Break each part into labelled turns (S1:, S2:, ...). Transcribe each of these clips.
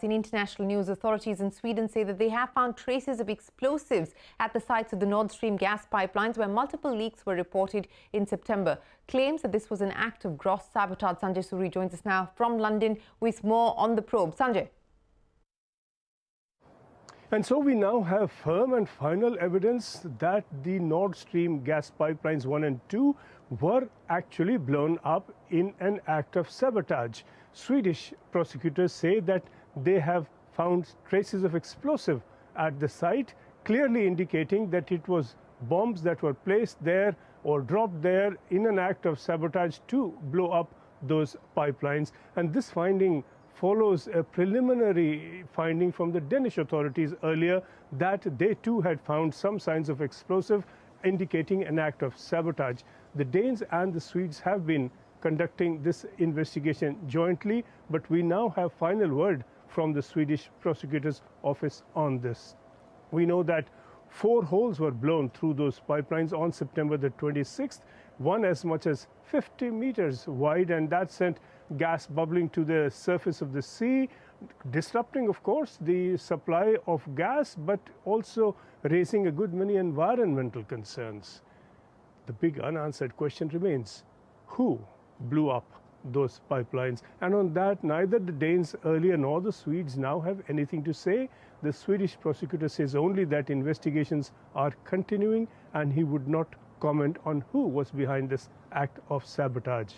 S1: In international news, authorities in Sweden say that they have found traces of explosives at the sites of the Nord Stream gas pipelines where multiple leaks were reported in September. Claims that this was an act of gross sabotage. Sanjay Suri joins us now from London with more on the probe. Sanjay.
S2: And so we now have firm and final evidence that the Nord Stream gas pipelines 1 and 2 were actually blown up in an act of sabotage. Swedish prosecutors say that they have found traces of explosive at the site, clearly indicating that it was bombs that were placed there or dropped there in an act of sabotage to blow up those pipelines. And this finding follows a preliminary finding from the Danish authorities earlier that they too had found some signs of explosive, indicating an act of sabotage. The Danes and the Swedes have been conducting this investigation jointly, but we now have final word from the Swedish prosecutor's office on this. We know that 4 holes were blown through those pipelines on September the 26th, one as much as 50 meters wide, and that sent gas bubbling to the surface of the sea, disrupting, of course, the supply of gas, but also raising a good many environmental concerns. The big unanswered question remains: who blew up those pipelines? And on that, neither the Danes earlier nor the Swedes now have anything to say. The Swedish prosecutor says only that investigations are continuing, and he would not comment on who was behind this act of sabotage.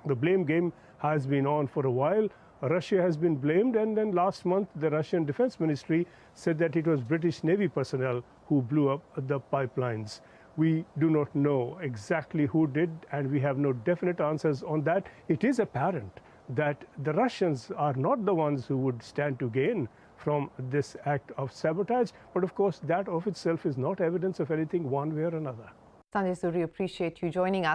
S2: The blame game has been on for a while. Russia has been blamed, and then last month the Russian Defense Ministry said that it was British Navy personnel who blew up the pipelines. We do not know exactly who did, and we have no definite answers on that. It is apparent that the Russians are not the ones who would stand to gain from this act of sabotage, but of course that of itself is not evidence of anything one way or another.
S1: Sanjay Suri, appreciate you joining us.